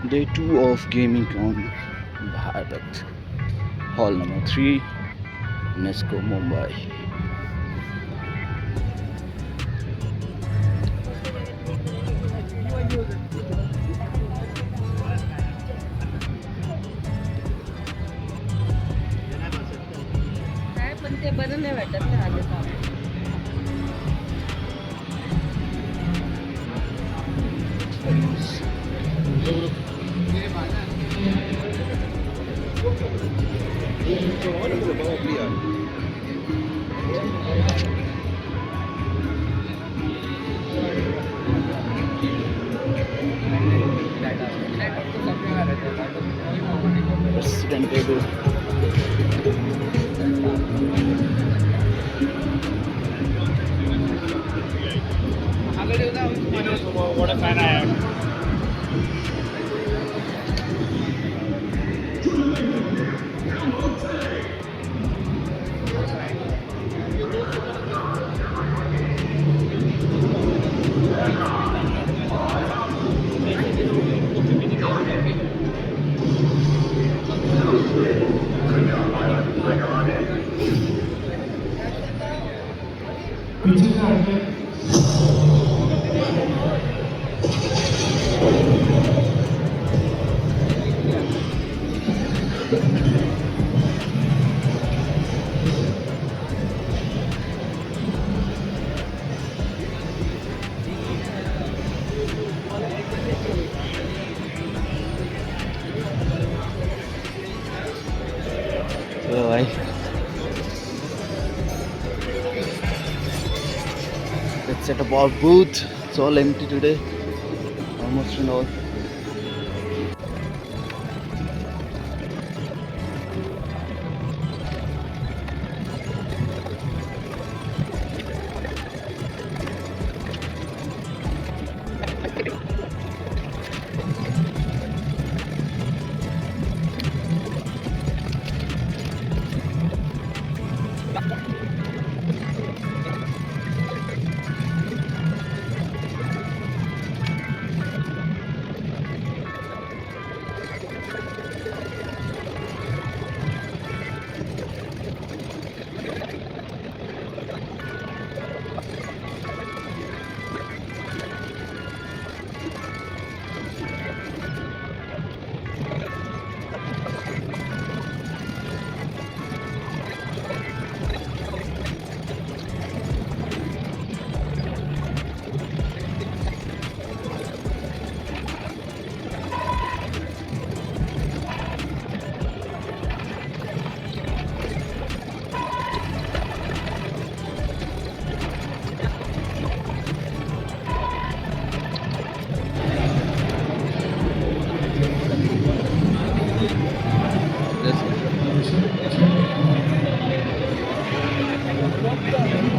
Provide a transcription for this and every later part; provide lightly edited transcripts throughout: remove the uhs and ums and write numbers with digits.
Day 2 of gaming on Bharat. Hall number 3, UNESCO Mumbai. काय पण ते बरं नाही वाटत ना आले President table. What a fan I am. So let's set up our booth. It's all empty today. Almost and all.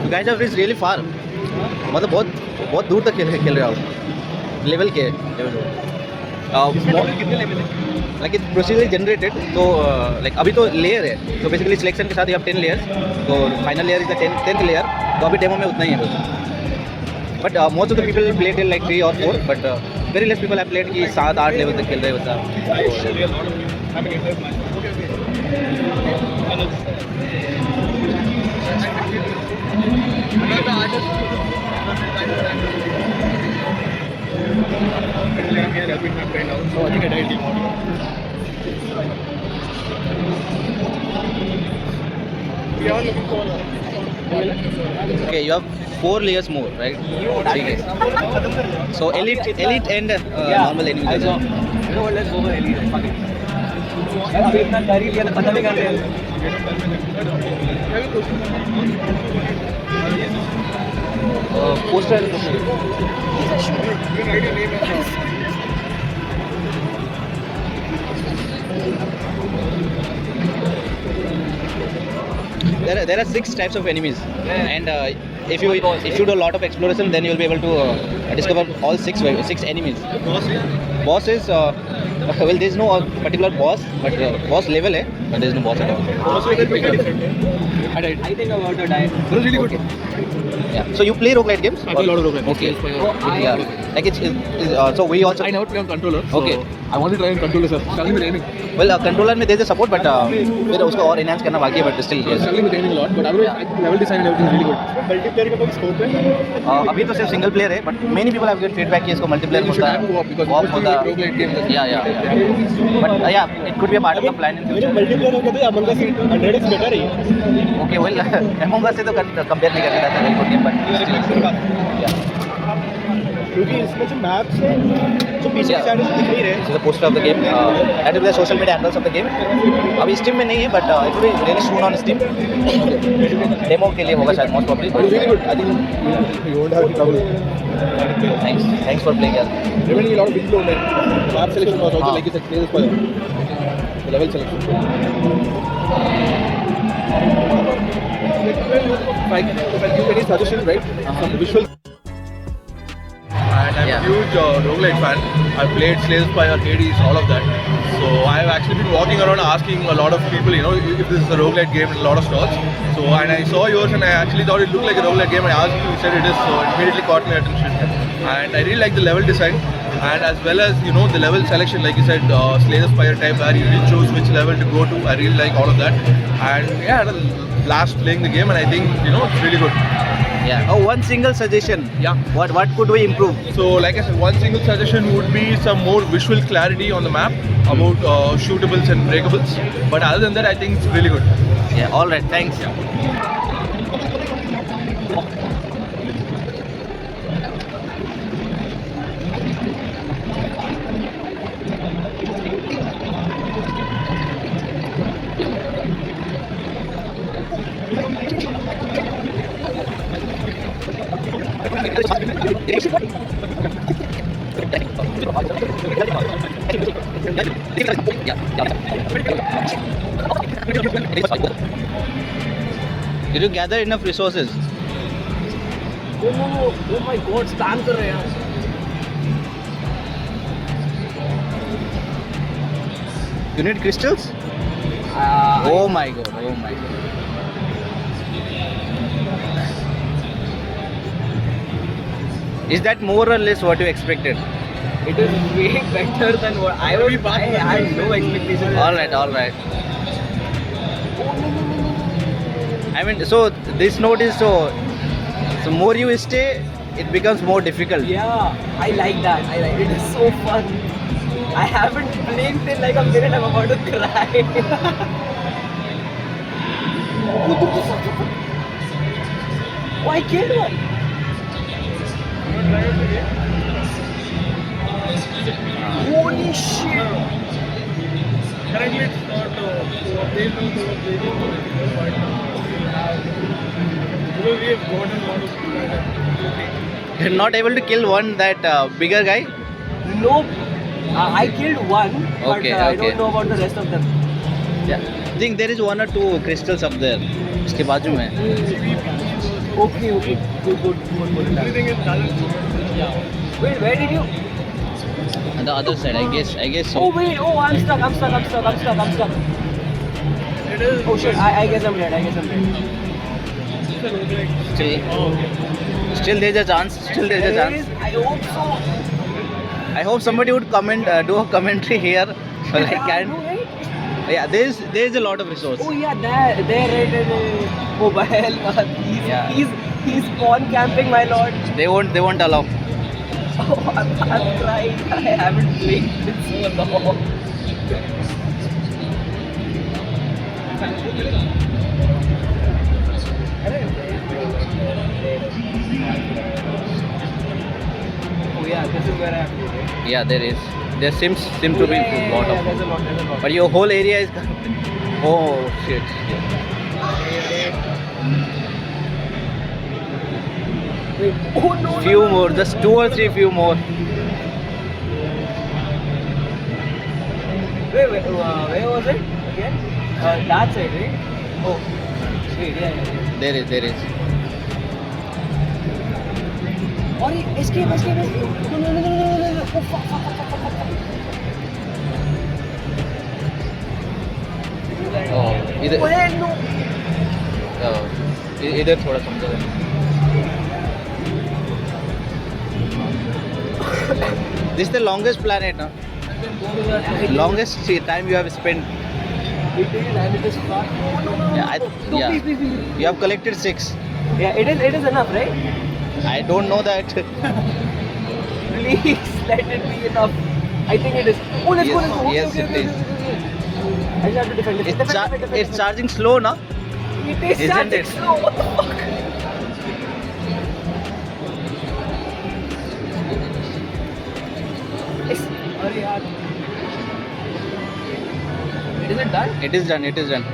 You guys have reached really far. मतलब बहुत बहुत दूर तक खेल रहे हो आप. लेवल के लाइक इट प्रोसीजरली जनरेटेड. तो लाइक अभी तो लेयर है. तो बेसिकली सिलेक्शन के साथ you have 10 layers. तो final layer is the 10th layer. तो अभी डेमो में उतना ही है बस. But most of the people play till like 3 or 4. But very less people have played कि 7-8 लेवल तक खेल रहे होता. Okay, you have 4 layers more, right? 3 layers. So elite and normal enemies. Let's go over elite. अभी इतना कर ही लिया तो खत्म ही कर लिया. Poster. There are 6 types of enemies, and if you do a lot of exploration, then you will be able to discover all 6 enemies. Boss is well, there is no particular boss, but boss level है, but there is no boss at all. I think I'm about to die. It was really good. Yeah. So you play roguelite games? I play a lot of roguelite Okay. games. Yeah. Like so we also. I never play on controller. Okay. I want to try and control sir. Struggling with aiming. Well, controller में there's a support, but फिर उसको और enhance करना बाकी है, but still yes. Struggling with aiming a lot, but otherwise I think level design and everything is really good. Multiplayer का कोई scope है? अभी तो सिर्फ सिंगल प्लेयर है, but many people have given feedback कि इसको मल्टीप्लेयर You should होता have है, co-op because co-op होता it's a roguelite game. yeah. But yeah, it could be a part of the plan in future. Multiplayer हो गया तो Among Us 100x better है. Okay, well, Among Us से तो compare नहीं कर सकता very good game, but still, yeah. क्योंकि इसमें जो मैप्स है जो पीछे की साइड से दिख नहीं रहे. This is the poster of the game. That will be the social media handles of the game. अभी Steam में नहीं है, but it will be really soon on Steam. Demo के लिए होगा शायद most probably. But it's really good. I think you won't have any trouble. Thanks for playing, यार. Remaining a lot of inflow on it. Map selection was also like you said, clear for the level selection. Like, if I give any suggestions, right? Some visual. And I'm Yeah. a huge roguelite fan. I've played Slay the Spire, Hades, all of that. So I've actually been walking around asking a lot of people, you know, if this is a roguelite game in a lot of stalls. So and I saw yours and I actually thought it looked like a roguelite game. I asked you, you said it is, so it immediately caught my attention. And I really like the level design and as well as, you know, the level selection, like you said, Slay the Spire type where you really choose which level to go to. I really like all of that. And yeah, I had a blast playing the game and I think, you know, it's really good. Yeah. Oh, one single suggestion. Yeah. What could we improve? So like I said, one single suggestion would be some more visual clarity on the map about shootables and breakables. But other than that, I think it's really good. Yeah. All right. Thanks. Did you gather enough resources? Oh my God, stand कर रहे हैं यार. You need crystals? Oh my god. Oh my god. Is that more or less what you expected? It is way better than what I would. I had no expectations. All right. I mean, so this node is so more you stay, it becomes more difficult. Yeah, I like that. I like it. It is so fun. I haven't blinked in like a minute. I'm about to cry. Oh, I killed one. Holy shit! Currently it's not update we have gotten a lot of You're not able to kill one that bigger guy. No, I killed one, but Okay, I okay. don't know about the rest of them. Yeah. I think there is one or two crystals up there. इसके बाजू में. Okay, good. everything is balanced. Wait, where did you? On the other side, I guess so. Oh wait, I'm stuck. It is Oh shit, I guess I'm dead. Still there's a chance. There is, I hope so. I hope somebody would comment, do a commentary here. Well, I I can't. know, right? Yeah, there's a lot of resource. Oh yeah, there, right. Mobile. Yeah. He's spawn camping, my lord. They won't allow. Oh, I'm crying. I haven't played this so long. Oh yeah, this is where I have to go. Yeah, there is. There seems to be a lot of. There's a lot. But your whole area is. Oh shit. Wait. Oh no. Few more, just 2 or 3 few more. Wait, where was it again? That side, right? Oh, wait, yeah. There is. Oh, escape. No. Oh, fuck. Oh, इधर Wait, no. इधर थोड़ा समझो. This is the longest planet, ना? Longest time you have spent? It is, and it is far. Yeah, Please, please, please. You have collected 6. Yeah, it is enough, right? I don't know that. Please let it be enough. I think it is. Oh, let's go, let's go. Yes, Okay, it okay, is. okay, okay. I just have to defend it. It's charging slow, na? It is Isn't charging it? slow. What the fuck? Arey yaar. Is it done? It is done. It is done.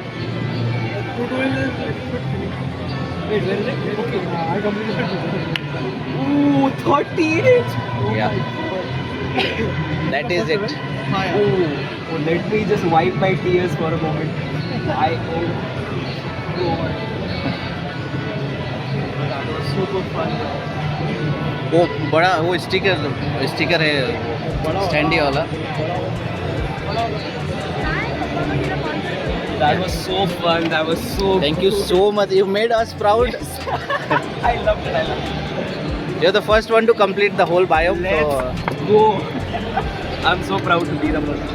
Wait, where is it? Okay, I completed it. Ooh, 38. Yeah. That is it. Oh, let me just wipe my tears for a moment. That was super fun. वो बड़ा वो sticker है standi वाला. That was so fun. That was so. Thank you so much. You made us proud. I loved it. I loved it. You're the first one to complete the whole biome. Let's go. I'm so proud to be the first.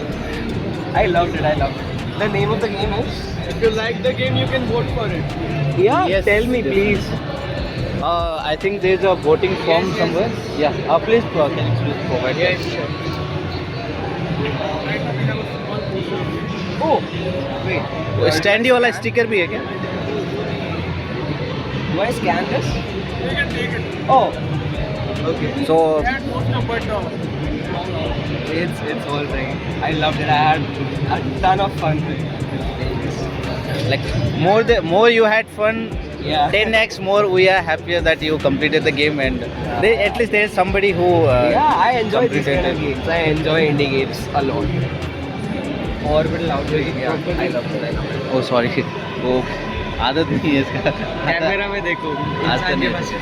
I loved it. I loved it. The name of the game is. If you like the game, you can vote for it. Yeah. Yes. Tell me, please. I think there's a voting form somewhere. Yeah. Please, can you please provide that? sure. Oh, wait. वो standi वाला sticker भी है क्या? Do I scan this? You can take it. Oh. Okay. So Add vote number down. It's all right. I loved it. I had a ton of fun. like more you had fun. Yeah. 10x more we are happier that you completed the game and at least there is somebody who Yeah, I enjoy these completed kind of it. games. I enjoy indie games a lot. Orbital Outbreak. Yeah, I love it. I love it. Oh sorry. वो आदत नहीं है इसका. Camera में देखो आदत इंसान के नहीं पास है.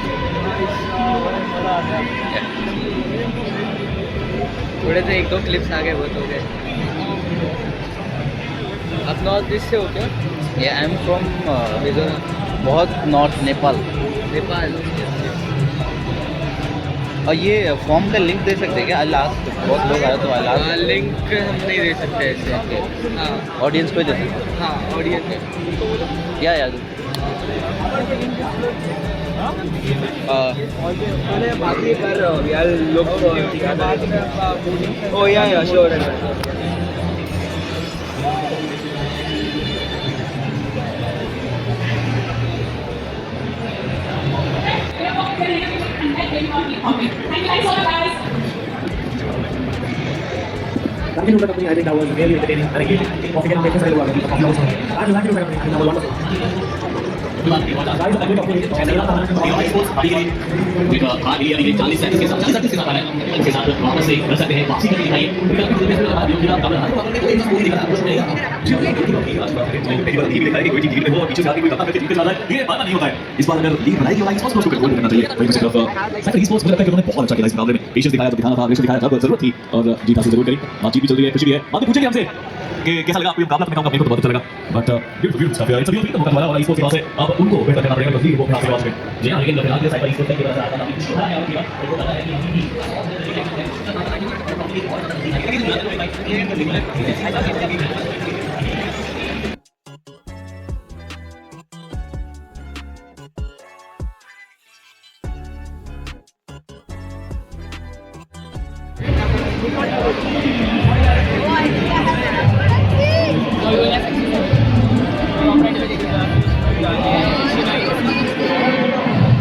थोड़े से 1-2 क्लिप्स आ गए बहुत हो गए. आप नॉर्थ ईस्ट से हो क्या? Yeah, I'm from Mizoram. बहुत नॉर्थ नेपाल. नेपाल. और ये फॉर्म का लिंक दे सकते हैं क्या? लास्ट बहुत लोग आए तो लास्ट लिंक हम नहीं दे सकते ऐसे. हाँ ऑडियंस को दे सकते हैं. हाँ ऑडियंस में. या मैंने बाकी कर यार लोग ओ या श्योर है. Lagi nung company, I think that was very entertaining and engaging. Coffee can make us very well. Coffee also. I like nung company, that was wonderful. Guys, I'm going to talk to you. And अभी के लिए भाग लिए अभी 40 second के साथ 40 second के साथ आ रहा है उनके साथ वापस से कर सकते हैं वापसी करके दिखाइए ये बात नहीं होता है इस बार अगर लीग बनाई लाइक स्पोर्ट्स को कंट्रोल करना चाहिए वहीं दूसरी तरफ साइकिल स्पोर्ट्स मुझे लगता है कि उन्होंने बहुत अच्छा किया इस मुकाबले में पेशेंस दिखाया तो दिखाना था अग्रेशन दिखाया था जरूरत थी और जीत हासिल जरूर करी बातचीत भी चल रही है खुशी भी है बातें पूछेंगे हमसे कि कैसा लगा आपको ये मुकाबला मैं कहूंगा अपने को तो बहुत अच्छा लगा बट ब्यूटीफुल स्टफ यार इट्स अ ब्यूटीफुल मुकाबला और स्पोर्ट्स से अब उनको बेहतर करना पड़ेगा तो वो अपना प्रयास करें जी हां लेकिन फिलहाल के साइकिल स्पोर्ट्स की वजह से आता है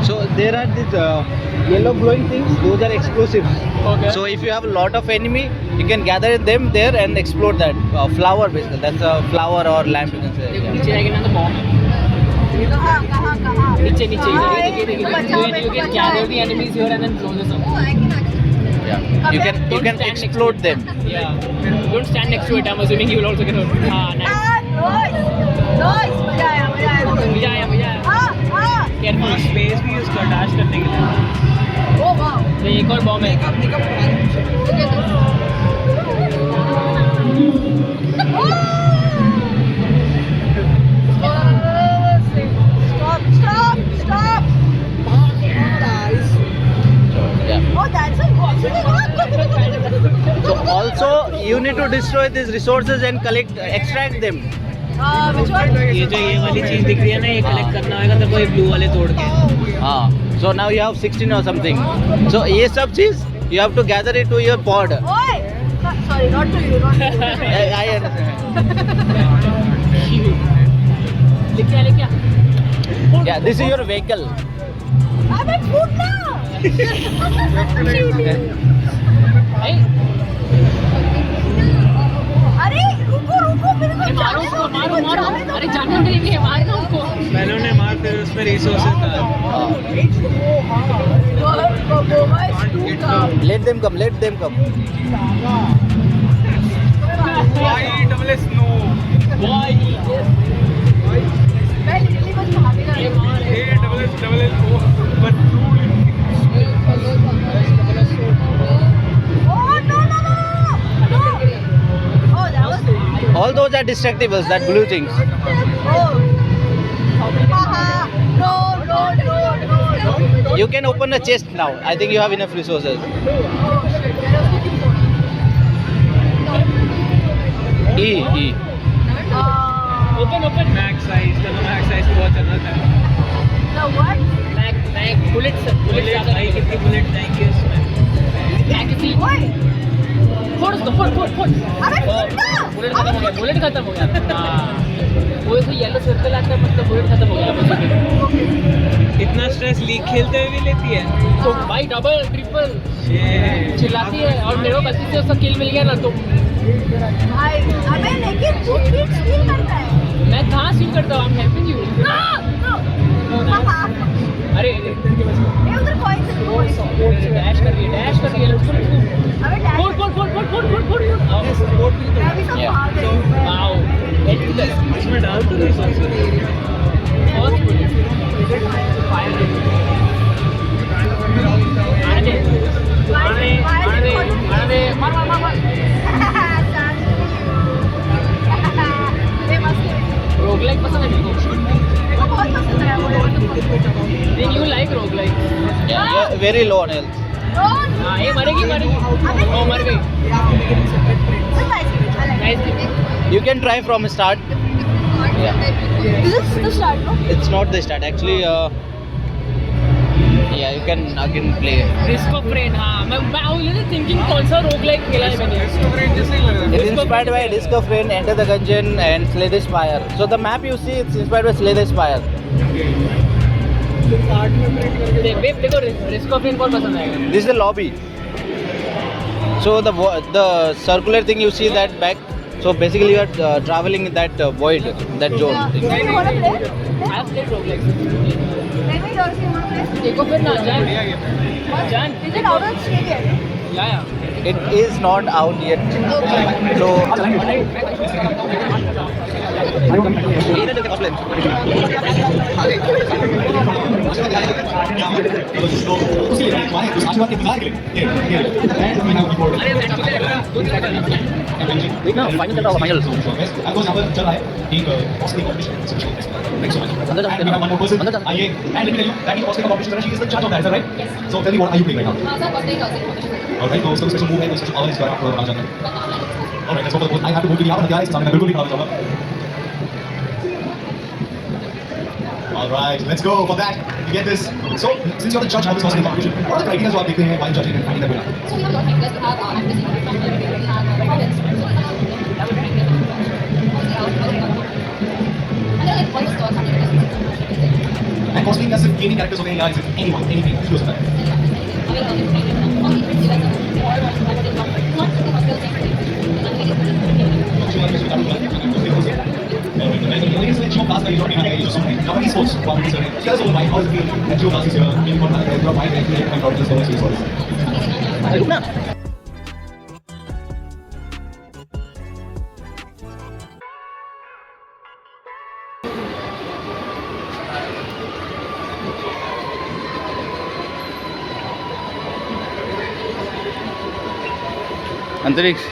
So there are these yellow glowing things. Those are explosives. Okay. So if you have a lot of enemy, you can gather them there and explode that flower basically. That's a flower or lamp you can say. Yeah. नीचे जाएगी ना तो bomb. नीचे नीचे ये देखिए you can gather the enemies here and then blow this up. Yeah. You can explode them. Yeah. Don't stand next to it. I'm assuming you will also get hurt. हाँ nice. मजा आया. Careful. Space भी उसको attach करने के लिए. तो एक और बॉम्ब है. Stop! Yeah. Oh, that's a So all also you need to destroy these resources and extract them. Which one? ये जो ये वाली चीज दिख रही है ना, ये कलेक्ट करना होगा तेरे को, ये ब्लू वाले तोड़ के. हाँ. So now you have 16 or something. So ये सब चीज you have to gather it to your pod. Oi! Sorry, not to you, not to you. I understand. लेके आ. Yeah, this is your vehicle. अबे फूट ना! अरे रुको मेरे को मारो जाने उसको, दो, मारो. जाने दो। अरे जाने दे, ये मारना उसको. पहले उन्हें मार, फिर उसमें रिसोर्सेज डाल. Boba is too tough. Let them come. Let them come. Why double S no? मैं literally बस भागेगा. A double S O, but true. Oh no! Oh, that was. All those are destructibles. That blue things. Oh. Haha. No. You can open a chest now. I think you have enough resources. E. Open. Max size, चलो max size पे बहुत चलना था. The what? Mag bullets भाई, कितनी bullet जाएंगे उसमें. Magazine. Oi! फोड़ उसको, फोड़. अबे फूट ना! बुलेट खत्म हो गया. हाँ. वो ऐसे येलो सर्कल आता है, मतलब बुलेट खत्म हो गया. इतना स्ट्रेस लीग खेलते हुए भी लेती है. तो भाई डबल ट्रिपल चिल्लाती है, और मेरे को गलती से उसका किल मिल गया ना, तो भाई, अबे लेकिन तू किट स्टील करता है. मैं कहाँ सील करता हूँ. I'm helping you. अरे ये उधर coins है. डैश कर रही है. अबे डैश. फोड़. मैं भी सब भाग रही हूँ. वाओ. इसमें डाल तो रिसोर्सेज. रोगलाइक पसंद है मेरे को. मेरे को बहुत पसंद है वो. Then you like roguelike. Yeah, very low on health. हाँ, ये मरेगी. ओ मर गई. Nice. You can try from start. Yeah. This is the start, no? It's not the start. Actually, yeah, you can again play. Risk of Rain. हाँ, मैं already thinking कौन सा roguelike खेला है मैंने. It's inspired by Disc of Rain, Enter the Gungeon, and Slay the Spire. So the map you see, it's inspired by Slay the Spire. देखो Risk of Rain कौन पसंद आएगा. This is the lobby. So the circular thing you see that back. So basically you are traveling in that void, that zone. Do you want to play? I have played roguelike. Let me know if you want to play. देखो फिर ना जान. Is it out of state yet? Yeah. It is not out yet. So उसके लिए हमारे उस आशीर्वाद के इंतजार के लिए देखना फाइनल चल रहा होगा. फाइनल आपको यहाँ पर चल रहा है एक Australian competition. Thanks so much. And we have one more person. आइए. And let me tell you that is Oscar competition. She is the judge of that, is that right? So tell me, what are you playing right now? Alright, तो उसका special move है, तो special power इस बार आपको बताना चाहता हूँ. Alright, let's go for the. I have to go to the यहाँ पर हथियार है, सामने मैं बिल्कुल नहीं खड़ा हो जाऊँगा. Alright, let's go for that. You get this. So since you're the judge of this Oscar competition, what are the criteria जो आप देखते हैं while judging and finding the winner? So we have a lot of factors. We have accuracy, we have performance, and then like voice or something. And costing as if gaming characters होते हैं या is it anyone, anything कुछ भी हो सकता है. रुकना. अंतरिक्ष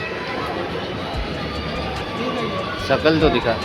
शकल तो दिखा.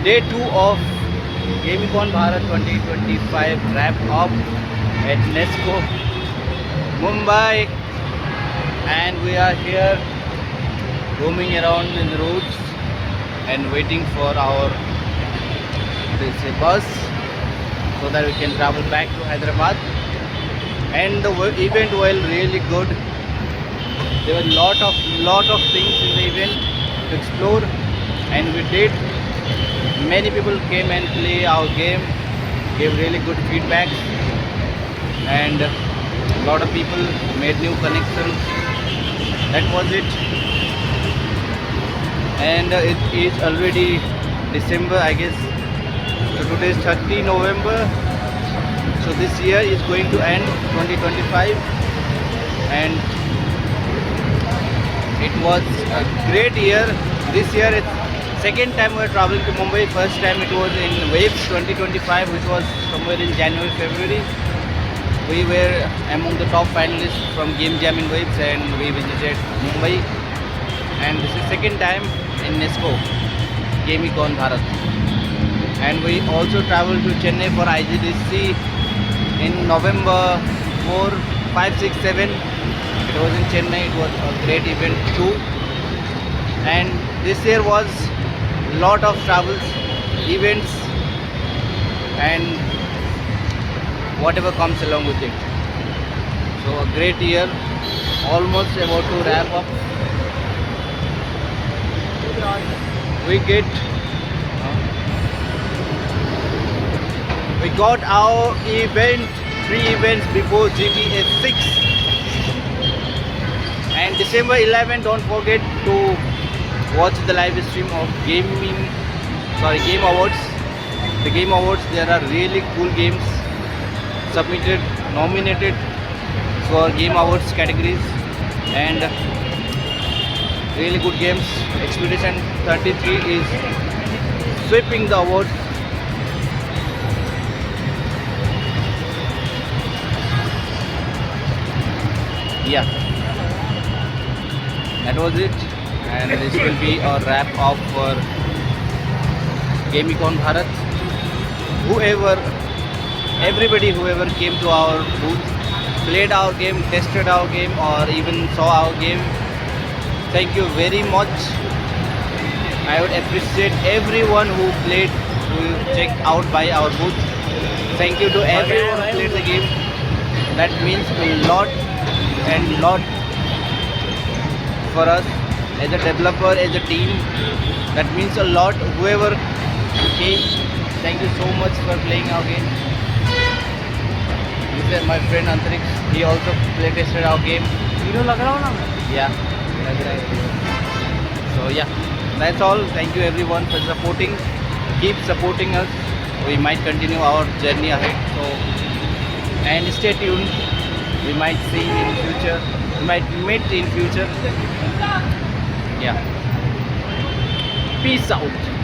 Day 2 of Gamicon Bharat 2025 wrap up at Nesco, Mumbai, and we are here roaming around in the roads and waiting for our bus so that we can travel back to Hyderabad. And the event was really good. There were lot of things in the event to explore, and we did. Many people came and play our game, gave really good feedback, and a lot of people made new connections. That was it. And it is already December, I guess. So today is 30 November. So this year is going to end 2025, and it was a great year. This year it's second time we're traveling to Mumbai. First time it was in Waves 2025, which was somewhere in January, February. We were among the top finalists from Game Jam in Waves, and we visited Mumbai. And this is second time in Nesco, Gamicon Bharat. And we also traveled to Chennai for IGDC in November 4, 5, 6, 7. It was in Chennai. It was a great event too. And this year was lot of travels, events, and whatever comes along with it. So a great year, almost about to wrap up. We got our event, 3 events before GTA 6. And December 11, don't forget to watch the live stream of Game Awards. The Game Awards, there are really cool games submitted, nominated for Game Awards categories, and really good games. Expedition 33 is sweeping the awards. Yeah, that was it, and this will be a wrap up for Gamicon Bharat. Whoever came to our booth, played our game, tested our game, or even saw our game, thank you very much. I would appreciate everyone who played, who checked out by our booth. Thank you to everyone who played the game. That means a lot and lot for us as a developer, as a team. That means a lot. Whoever came, thank you so much for playing our game. This is my friend Antariksh. He also play tested our game. Yeah. So yeah, that's all. Thank you everyone for supporting. Keep supporting us. We might continue our journey ahead. So, and stay tuned. We might see in future. We might meet in future. Yeah. Peace out.